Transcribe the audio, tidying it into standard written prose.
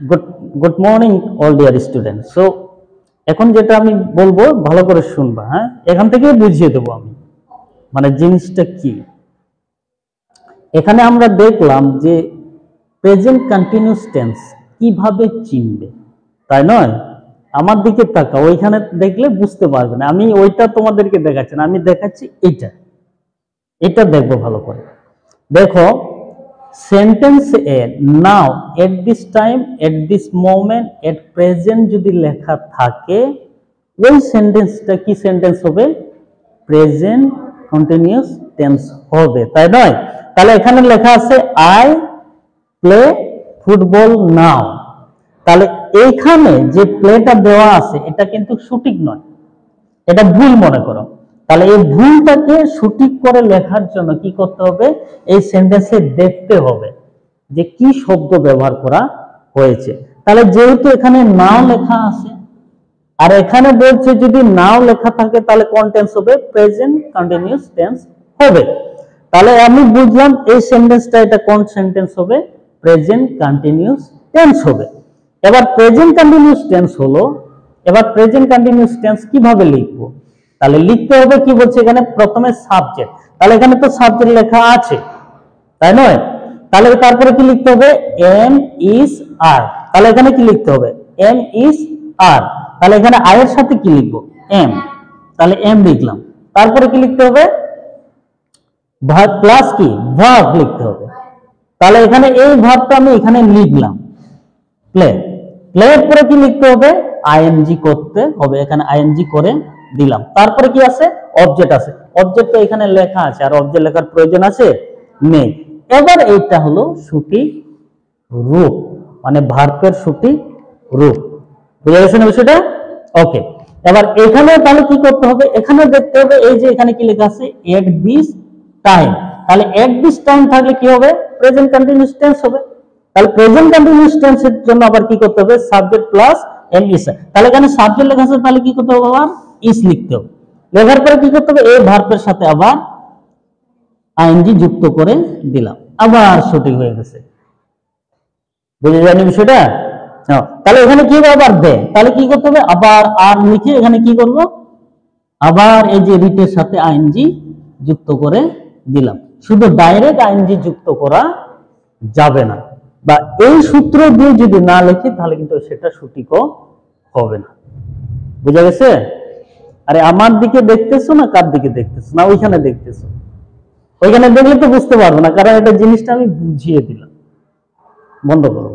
Good good morning all dear student. So এখন যেটা আমি বলবো ভালো করে শুনবা, হ্যাঁ, এখান থেকে বুঝিয়ে দেবো আমি মানে জিনিসটা কি। এখানে আমরা দেখলাম যে প্রেজেন্ট কন্টিনিউয়াস টেন্স কিভাবে চিনবে, তাই নয়? আমার দিকে তাকাও, ওইখানে দেখলে বুঝতে পারবে না, আমি ওইটা তোমাদেরকে দেখাচ্ছি না, আমি দেখাচ্ছি এইটা। এটা দেখবো ভালো করে। দেখো sentence A now, at this time, at this moment, at present যদি লেখা থাকে ওই সেন্টেন্সটা কি সেন্টেন্স হবে? প্রেজেন্ট কন্টিনিউয়াস টেন্স হবে, তাই নয়? তাহলে এখানে লেখা আছে আই প্লে ফুটবল নাও। তাহলে এইখানে যে প্লেটা দেওয়া আছে এটা কিন্তু সঠিক নয়, এটা ভুল মনে করো। তাহলে এই ভুলটাকে সঠিক করে লেখার জন্য কি করতে হবে? এই সেন্টেন্সে দেখতে হবে যে কি শব্দ ব্যবহার করা হয়েছে। তাহলে যেহেতু এখানে নাও লেখা আছে আর এখানে বলছে যদি নাও লেখা থাকে তাহলে কোন টেন্স হবে? প্রেজেন্ট কন্টিনিউয়াস টেন্স হবে। তাহলে আমি বুঝলাম এই সেন্টেন্সটা এটা কোন সেন্টেন্স হবে? প্রেজেন্ট কন্টিনিউয়াস টেন্স হবে। এবার প্রেজেন্ট কন্টিনিউয়াস টেন্স হলো, এবার প্রেজেন্ট কন্টিনিউয়াস টেন্স কিভাবে লিখবো? তাহলে লিখতে হবে কি বলছে এখানে? প্রথমে সাবজেক্ট, তাহলে এখানে তো সাবজেক্ট লেখা আছে, তাই নয়? তাহলে তারপরে কি লিখতে হবে? এম ইজ আর। তাহলে এখানে কি লিখতে হবে? এম ইজ আর। তাহলে এখানে আর এর সাথে কি লিখবো? এম। তাহলে এম লিখলাম। তারপরে কি লিখতে হবে? ভার্ব প্লাস কি ভার্ব লিখতে হবে। তাহলে এখানে এই ভার্বটা আমি এখানে লিখলাম প্লে। প্লে এর পরে কি লিখতে হবে? আইএনজি করতে হবে, এখানে আইএনজি করে দিলাম। তারপরে কি আছে? অবজেক্ট আছে। অবজেক্ট তো এখানে লেখা আছে, আর অবজেক্ট লেখার প্রয়োজন আছে? নেই। এবার এইটা হলো সঠিক রূপ, মানে ভার্বের সঠিক রূপ। বুঝা গেছে না বিষয়টা? ওকে। এবার এখানে তাহলে কি করতে হবে? এখানে দেখতে হবে এই যে এখানে কি লেখা আছে? At this time. তাহলে এট দিস টাইম থাকলে কি হবে? প্রেজেন্ট কন্টিনিউয়াস টেন্স হবে। তাহলে প্রেজেন্ট কন্টিনিউয়াস টেন্সের জন্য আবার কি করতে হবে? সাবজেক্ট প্লাস এম ইস। তাহলে এখানে সাবজেক্ট লেখা আছে, তাহলে কি করতে হবে? আবার ইস লিখতে হবে। লেখার পরে কি করতে হবে? এই ভার্বের সাথে আবার আইএনজি যুক্ত করে দিলাম, আবার সঠিক হয়ে গেছে। বুঝে যায়নি বিষয়টা? তাহলে এখানে কি হবে? আবার দে। তাহলে কি করতে হবে? আবার আর লিখে এখানে কি করব? আবার এই যে রিটের সাথে আইএনজি যুক্ত করে দিলাম। শুধু ডাইরেক্ট আইএনজি যুক্ত করা যাবে না, বা এই সূত্র দিয়ে যদি না লিখি তাহলে কিন্তু সেটা সঠিকও হবে না। বুঝা গেছে? আরে আমার দিকে দেখতেছো না কার দিকে দেখতেছো? না ওইখানে দেখতেছো? ওইখানে দেখলে তো বুঝতে পারবো না, কারণ এটা জিনিসটা আমি বুঝিয়ে দিলাম। বন্ধ করো।